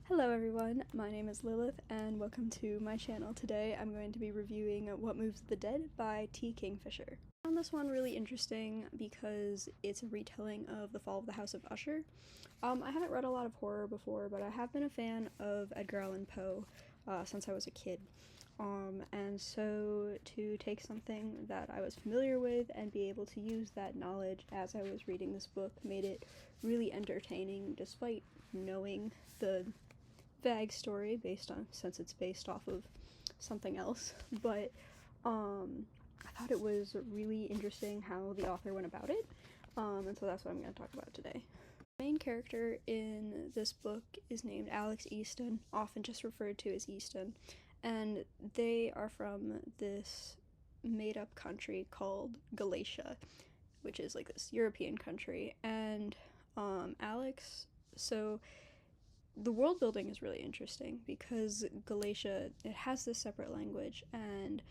Hello everyone, my name is Lilith and welcome to my channel. Today I'm going to be reviewing What Moves the Dead by T. Kingfisher. I found this one really interesting because it's a retelling of The Fall of the House of Usher. I haven't read a lot of horror before, but I have been a fan of Edgar Allan Poe since I was a kid. And so to take something that I was familiar with and be able to use that knowledge as I was reading this book made it really entertaining despite knowing the vague story since it's based off of something else. But I thought it was really interesting how the author went about it, and so that's what I'm going to talk about today. The main character in this book is named Alex Easton, often just referred to as Easton, and they are from this made-up country called Galatia, which is like this European country. And the world building is really interesting because Galatia, it has this separate language, and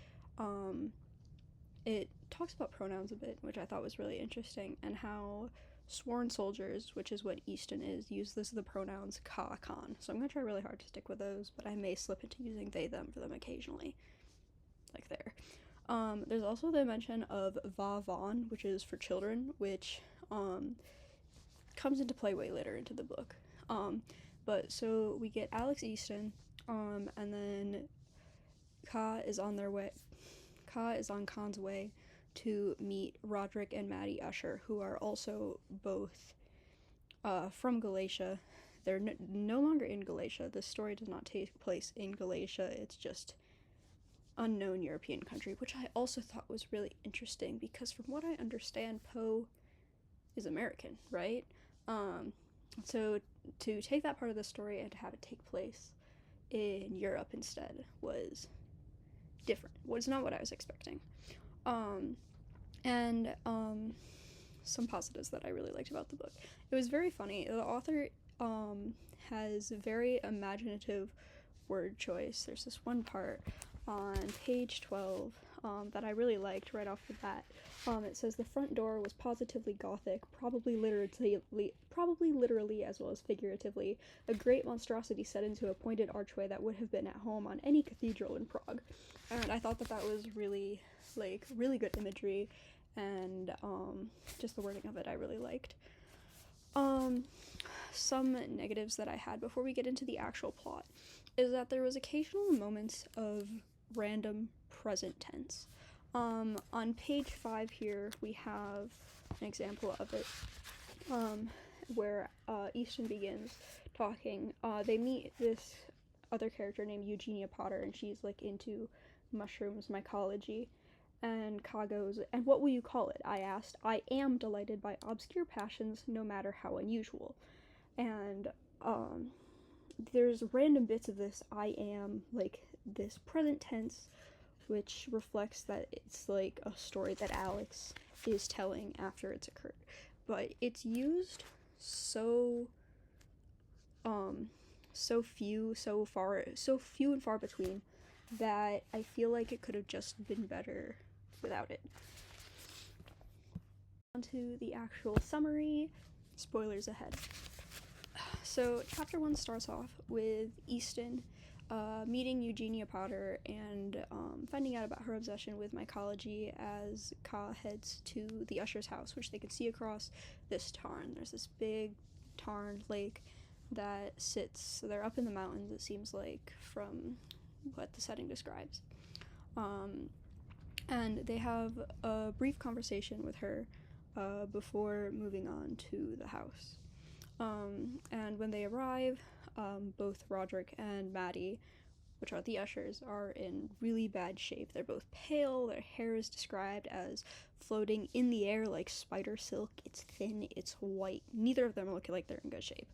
it talks about pronouns a bit, which I thought was really interesting, and how sworn soldiers, which is what Easton is, use the pronouns ka, kan. So I'm going to try really hard to stick with those, but I may slip into using they, them for them occasionally. Like there. There's also the mention of va, von, which is for children, which comes into play way later into the book. But so we get Alex Easton, and then Ka is on Khan's way to meet Roderick and Maddie Usher, who are also both from Galatia. They're no longer in Galatia. This story does not take place in Galatia. It's just unknown European country, which I also thought was really interesting because from what I understand, Poe is American, right? So to take that part of the story and to have it take place in Europe instead was different. Was not what I was expecting. Some positives that I really liked about the book. It was very funny. The author has very imaginative word choice. There's this one part on page 12 that I really liked right off the bat. It says the front door was positively Gothic, probably literally as well as figuratively, a great monstrosity set into a pointed archway that would have been at home on any cathedral in Prague. And I thought that was really good imagery, and just the wording of it I really liked. Some negatives that I had before we get into the actual plot is that there was occasional moments of random present tense. On page 5 here, we have an example of it, where Easton begins talking. They meet this other character named Eugenia Potter, and she's like into mushrooms mycology. And Ka goes, "And what will you call it?" I asked. "I am delighted by obscure passions, no matter how unusual." And there's random bits of this I am, like this present tense, which reflects that it's like a story that Alex is telling after it's occurred. But it's used so few and far between that I feel like it could have just been better without it. On to the actual summary. Spoilers ahead. So chapter 1 starts off with Easton meeting Eugenia Potter and finding out about her obsession with mycology as Ka heads to the Usher's house, which they can see across this tarn. There's this big tarn lake that sits, so they're up in the mountains, it seems like, from what the setting describes. And they have a brief conversation with her before moving on to the house. And when they arrive, both Roderick and Maddie, which are the Ushers, are in really bad shape. They're both pale, their hair is described as floating in the air like spider silk. It's thin, it's white. Neither of them look like they're in good shape.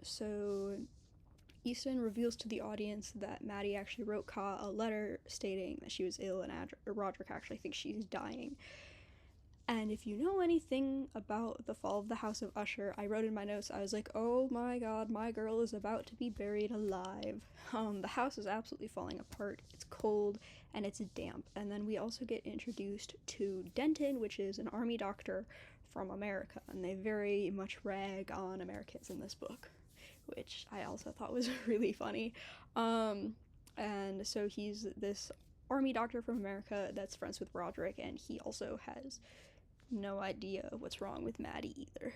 So Easton reveals to the audience that Maddie actually wrote Ka a letter stating that she was ill, and Roderick actually thinks she's dying. And if you know anything about the fall of the House of Usher, I wrote in my notes, I was like, oh my god, my girl is about to be buried alive. The house is absolutely falling apart, it's cold, and it's damp. And then we also get introduced to Denton, which is an army doctor from America, and they very much rag on Americans in this book. which I also thought was really funny. And so he's this army doctor from America that's friends with Roderick, and he also has no idea what's wrong with Maddie either.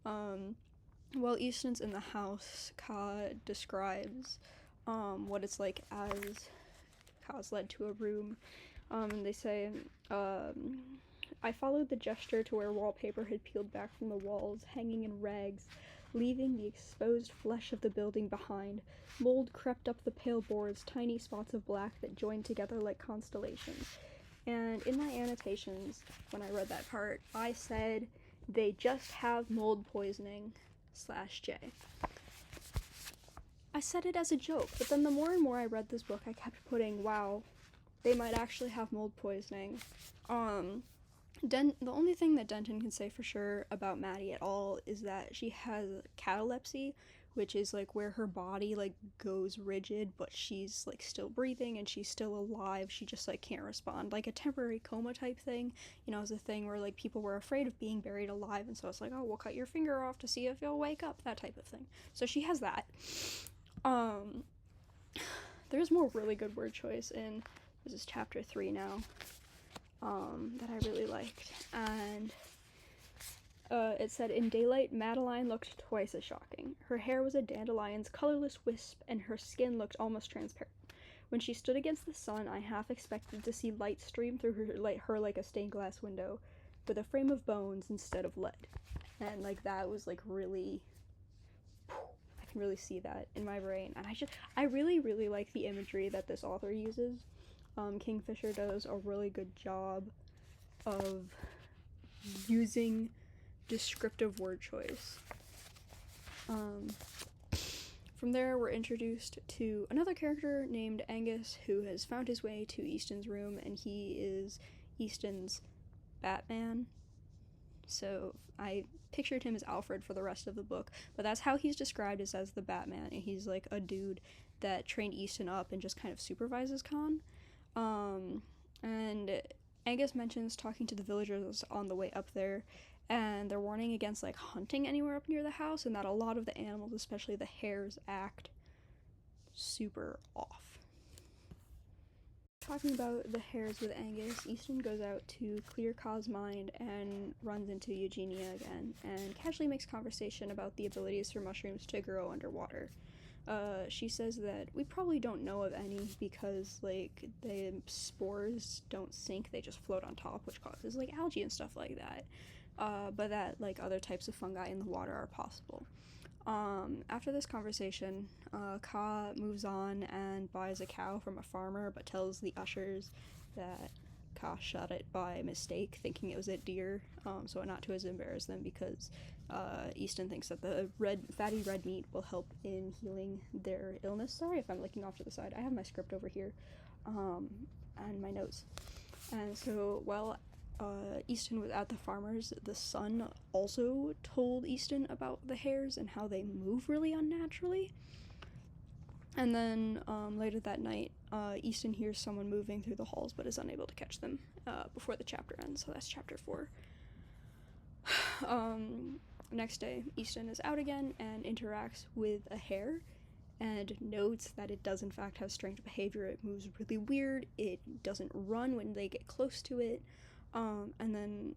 While Easton's in the house, Ka describes what it's like as Ka's led to a room. And they say, I followed the gesture to where wallpaper had peeled back from the walls, hanging in rags, leaving the exposed flesh of the building behind. Mold crept up the pale boards, tiny spots of black that joined together like constellations. And in my annotations, when I read that part, I said, they just have mold poisoning /J. I said it as a joke, but then the more and more I read this book, I kept putting, wow, they might actually have mold poisoning. The only thing that Denton can say for sure about Maddie at all is that she has catalepsy, which is like where her body like goes rigid, but she's like still breathing and she's still alive. She just like can't respond, like a temporary coma type thing. You know, it's a thing where like people were afraid of being buried alive, and so it's like, oh, we'll cut your finger off to see if you'll wake up, that type of thing. So she has that. There's more really good word choice in this is chapter 3 now. That I really liked, and it said, in daylight, Madeline looked twice as shocking. Her hair was a dandelion's colorless wisp, and her skin looked almost transparent. When she stood against the sun, I half expected to see light stream through her like a stained glass window, with a frame of bones instead of lead. And like that was like really, I can really see that in my brain, and I really, really like the imagery that this author uses. Kingfisher does a really good job of using descriptive word choice. From there, we're introduced to another character named Angus, who has found his way to Easton's room, and he is Easton's Batman. So I pictured him as Alfred for the rest of the book, but that's how he's described, as the Batman, and he's like a dude that trained Easton up and just kind of supervises Khan. And Angus mentions talking to the villagers on the way up there, and they're warning against like hunting anywhere up near the house, and that a lot of the animals, especially the hares, act super off. Talking about the hares with Angus, Easton goes out to clear Ka's mind and runs into Eugenia again, and casually makes conversation about the abilities for mushrooms to grow underwater. She says that we probably don't know of any because, like, the spores don't sink, they just float on top, which causes, like, algae and stuff like that. But that, like, other types of fungi in the water are possible. After this conversation, Ka moves on and buys a cow from a farmer, but tells the ushers that Ka shot it by mistake, thinking it was a deer, so not to embarrass them, because Easton thinks that the fatty red meat will help in healing their illness. Sorry if I'm looking off to the side. I have my script over here, and my notes. And so while Easton was at the farmer's, the son also told Easton about the hares and how they move really unnaturally. And then later that night, Easton hears someone moving through the halls but is unable to catch them before the chapter ends, so that's chapter 4. Next day, Easton is out again and interacts with a hare and notes that it does in fact have strange behavior. It moves really weird, it doesn't run when they get close to it, and then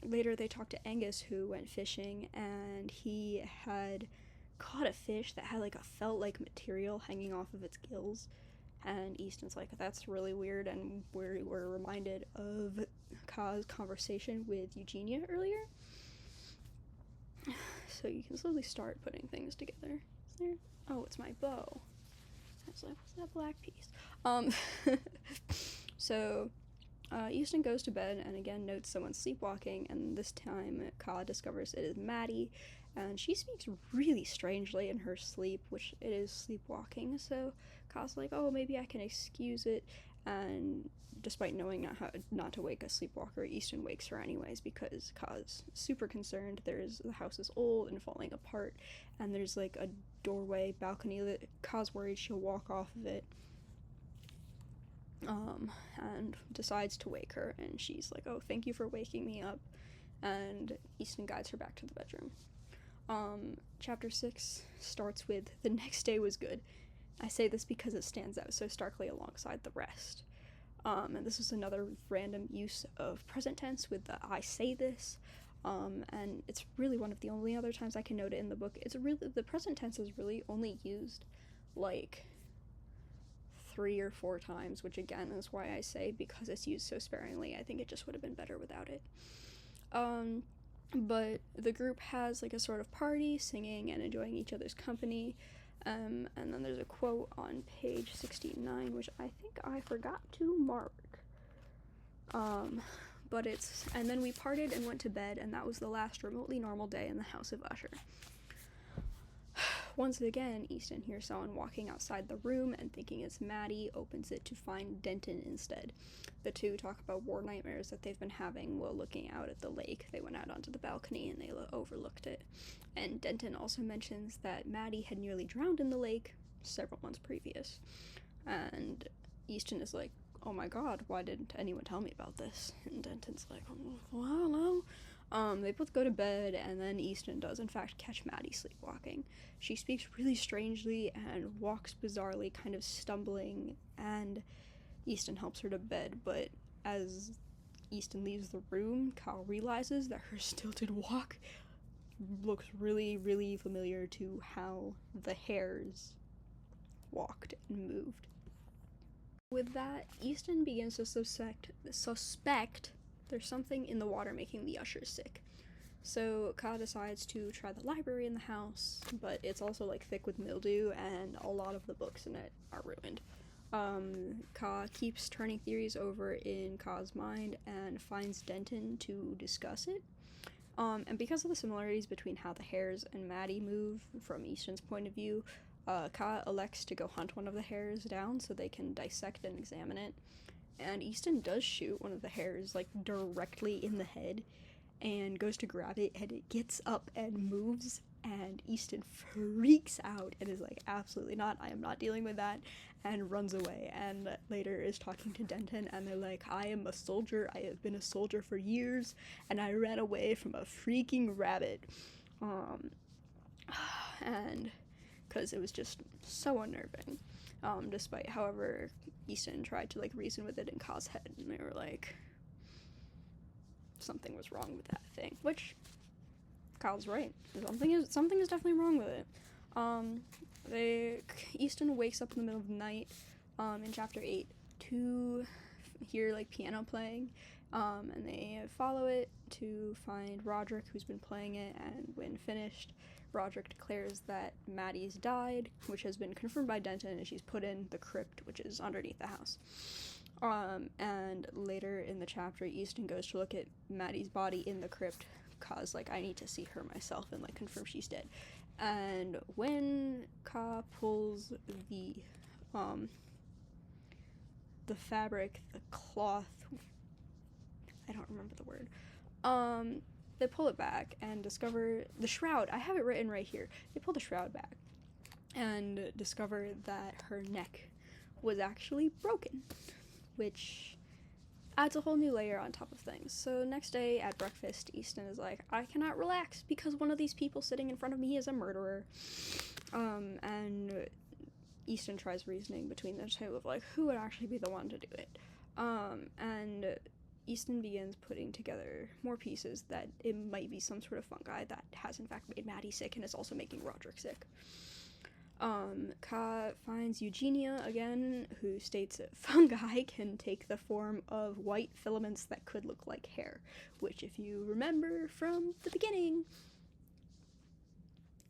later they talk to Angus, who went fishing, and he had caught a fish that had like a felt-like material hanging off of its gills, and Easton's like, that's really weird, and we're reminded of Ka's conversation with Eugenia earlier. So you can slowly start putting things together. Is there? Oh, it's my bow. I was like, what's that black piece? So Easton goes to bed and again notes someone sleepwalking, and this time Ka discovers it is Maddie, and she speaks really strangely in her sleep, which it is sleepwalking, so Ka's like, oh, maybe I can excuse it, and despite knowing not to wake a sleepwalker, Easton wakes her anyways because Ka's super concerned. The house is old and falling apart, and there's like a doorway, balcony that Ka's worried she'll walk off of it. And decides to wake her, and she's like, oh, thank you for waking me up, and Easton guides her back to the bedroom. Chapter 6 starts with, "The next day was good." I say this because it stands out so starkly alongside the rest. And this is another random use of present tense with the "I say this." And it's really one of the only other times I can note it in the book. The present tense is really only used like 3 or 4 times, which again is why I say, because it's used so sparingly, I think it just would have been better without it. But the group has like a sort of party, singing and enjoying each other's company. And then there's a quote on page 69, which I think I forgot to mark. But it's, "And then we parted and went to bed, and that was the last remotely normal day in the house of Usher." Once again, Easton hears someone walking outside the room and, thinking it's Maddie, opens it to find Denton instead. The two talk about war nightmares that they've been having while looking out at the lake. They went out onto the balcony and they overlooked it. And Denton also mentions that Maddie had nearly drowned in the lake several months previous. And Easton is like, "Oh my god, why didn't anyone tell me about this?" And Denton's like, "Well, I don't know." They both go to bed, and then Easton does in fact catch Maddie sleepwalking. She speaks really strangely and walks bizarrely, kind of stumbling, and Easton helps her to bed, but as Easton leaves the room, Kyle realizes that her stilted walk looks really, really familiar to how the hares walked and moved. With that, Easton begins to suspect there's something in the water making the Ushers sick. So Ka decides to try the library in the house, but it's also like thick with mildew and a lot of the books in it are ruined. Ka keeps turning theories over in Ka's mind and finds Denton to discuss it. And because of the similarities between how the hares and Maddie move from Easton's point of view, Ka elects to go hunt one of the hares down so they can dissect and examine it. And Easton does shoot one of the hares, like, directly in the head, and goes to grab it, and it gets up and moves, and Easton freaks out and is like, "Absolutely not, I am not dealing with that," and runs away. And later is talking to Denton, and they're like, "I am a soldier, I have been a soldier for years, and I ran away from a freaking rabbit." And because it was just so unnerving. Despite, however, Easton tried to, like, reason with it in Ka's head, and they were like, something was wrong with that thing, which Kyle's right. Something is definitely wrong with it. Easton wakes up in the middle of the night, in chapter 8, to hear, like, piano playing, and they follow it to find Roderick, who's been playing it, and when finished, Roderick declares that Maddie's died, which has been confirmed by Denton, and she's put in the crypt, which is underneath the house. And later in the chapter, Easton goes to look at Maddie's body in the crypt, cause, like, I need to see her myself and, like, confirm she's dead. And when Ka pulls the fabric, the cloth, I don't remember the word, they pull it back and discover the shroud. I have it written right here. They pull the shroud back and discover that her neck was actually broken, which adds a whole new layer on top of things. So next day at breakfast, Easton is like, "I cannot relax because one of these people sitting in front of me is a murderer." And Easton tries reasoning between the two of, like, who would actually be the one to do it. And Easton begins putting together more pieces that it might be some sort of fungi that has in fact made Maddie sick and is also making Roderick sick. Ka finds Eugenia again, who states that fungi can take the form of white filaments that could look like hair, which, if you remember from the beginning,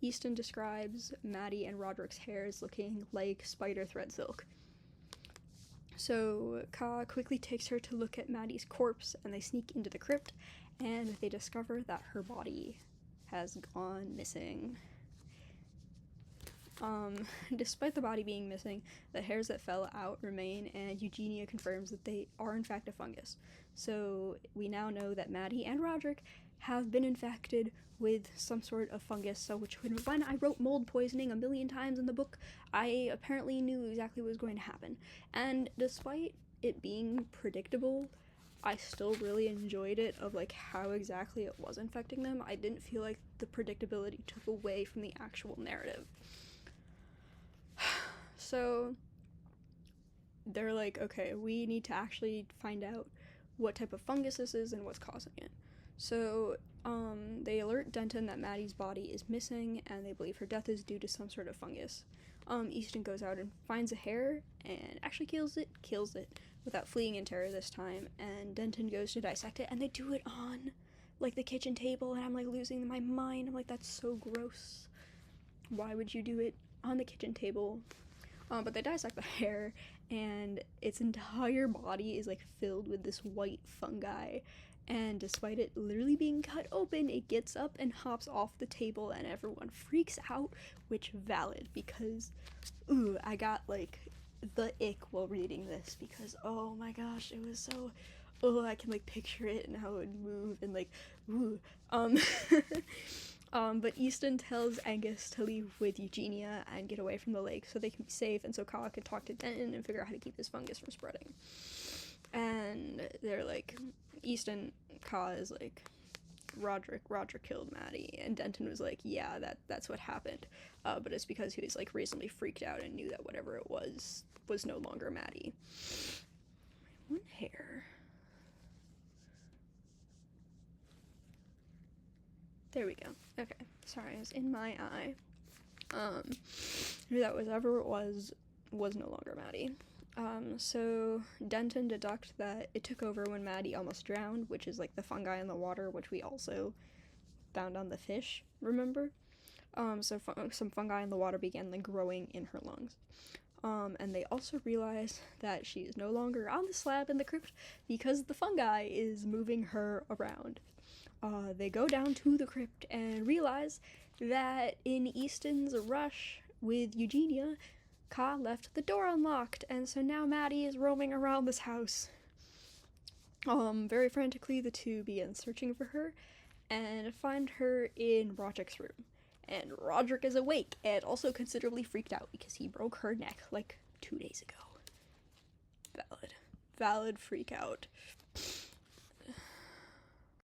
Easton describes Maddie and Roderick's hair as looking like spider thread silk. So Ka quickly takes her to look at Maddie's corpse, and they sneak into the crypt, and they discover that her body has gone missing. Despite the body being missing, the hairs that fell out remain, and Eugenia confirms that they are in fact a fungus. So we now know that Maddie and Roderick have been infected with some sort of fungus, so when I wrote mold poisoning a million times in the book, I apparently knew exactly what was going to happen. And despite it being predictable, I still really enjoyed it of like how exactly it was infecting them. I didn't feel like the predictability took away from the actual narrative. So they're like, okay, we need to actually find out what type of fungus this is and what's causing it. So they alert Denton that Maddie's body is missing, and they believe her death is due to some sort of fungus. Easton goes out and finds a hair and actually kills it without fleeing in terror this time, and Denton goes to dissect it, and they do it on like the kitchen table, and I'm like losing my mind. I'm like, that's so gross. Why would you do it on the kitchen table? But they dissect the hair, and its entire body is like filled with this white fungi, and despite it literally being cut open, it gets up and hops off the table, and everyone freaks out, which valid, because I got like the ick while reading this, because oh my gosh, it was so I can like picture it and how it would move, and like but Easton tells Angus to leave with Eugenia and get away from the lake so they can be safe, and so Ka can talk to Denton and figure out how to keep this fungus from spreading. And they're like, Ka is like, Roderick killed Maddie, and Denton was like, yeah, that's what happened, but it's because he was like reasonably freaked out and knew that whatever it was no longer Maddie. One hair. There we go. Okay, sorry, it was in my eye. That whatever it was no longer Maddie. So Denton deducts that it took over when Maddie almost drowned, which is like the fungi in the water, which we also found on the fish, remember? So some fungi in the water began like growing in her lungs. And they also realize that she is no longer on the slab in the crypt because the fungi is moving her around. They go down to the crypt and realize that in Easton's rush with Eugenia, Ka left the door unlocked, and so now Maddie is roaming around this house. Very frantically, the two begin searching for her and find her in Roderick's room. And Roderick is awake and also considerably freaked out because he broke her neck like 2 days ago. Valid freak out.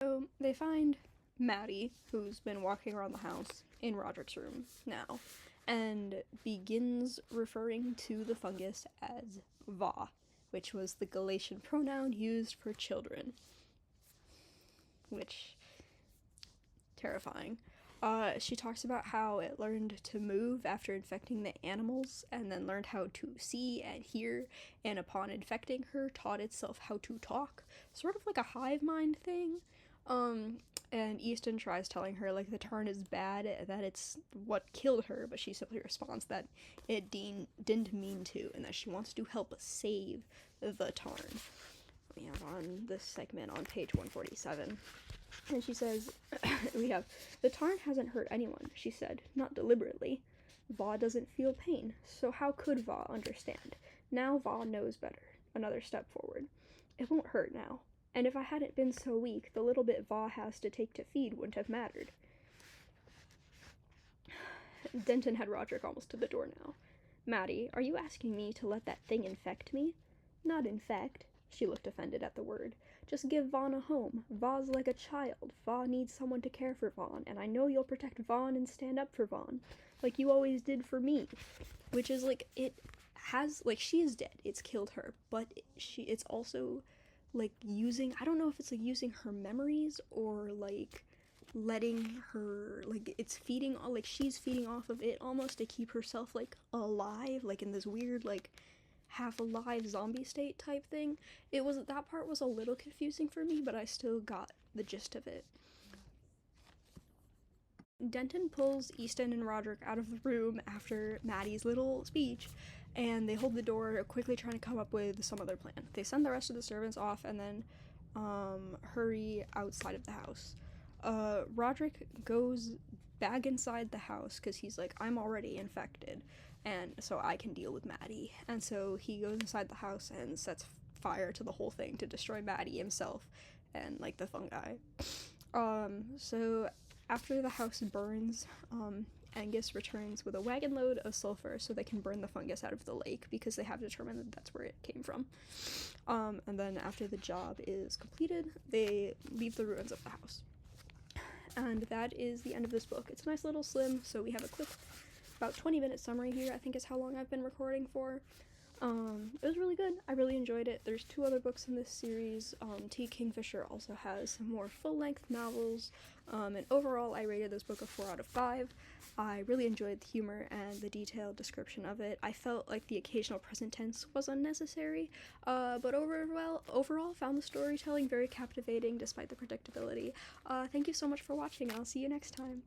So they find Maddie, who's been walking around the house, in Roderick's room now, and begins referring to the fungus as Va, which was the Galatian pronoun used for children. Which, terrifying. She talks about how it learned to move after infecting the animals, and then learned how to see and hear, and upon infecting her, taught itself how to talk. Sort of like a hive mind thing. And Easton tries telling her, like, the tarn is bad, that it's what killed her, but she simply responds that it didn't mean to, and that she wants to help save the tarn. We have on this segment on page 147. And she says, we have, the tarn hasn't hurt anyone, she said, not deliberately. Va doesn't feel pain, so how could Va understand? Now Va knows better. Another step forward. It won't hurt now. And if I hadn't been so weak, the little bit Va has to take to feed wouldn't have mattered. Denton had Roderick almost to the door now. Maddie, are you asking me to let that thing infect me? Not infect. She looked offended at the word. Just give Vaughn a home. Va's like a child. Va needs someone to care for Vaughn, and I know you'll protect Vaughn and stand up for Vaughn, like you always did for me. Which is like, it has, like, she is dead. It's killed her, but it's also like using, I don't know if it's like using her memories or like letting her, like, it's feeding, like she's feeding off of it almost to keep herself like alive, like in this weird like half alive zombie state type thing. That part was a little confusing for me, but I still got the gist of it. Denton pulls Easton and Roderick out of the room after Maddie's little speech, and they hold the door, quickly trying to come up with some other plan. They send the rest of the servants off and then hurry outside of the house. Roderick goes back inside the house because he's like, I'm already infected, and so I can deal with Maddie. And so he goes inside the house and sets fire to the whole thing to destroy Maddie himself and like the fungi. So after the house burns, Angus returns with a wagon load of sulfur so they can burn the fungus out of the lake, because they have determined that that's where it came from. And then after the job is completed, they leave the ruins of the house. And that is the end of this book. It's a nice little slim, so we have a quick, about 20-minute summary here, I think is how long I've been recording for. It was really good. I really enjoyed it. There's 2 other books in this series. T. Kingfisher also has some more full-length novels, and overall I rated this book a 4 out of 5. I really enjoyed the humor and the detailed description of it. I felt like the occasional present tense was unnecessary, but overall found the storytelling very captivating despite the predictability. Thank you so much for watching. I'll see you next time.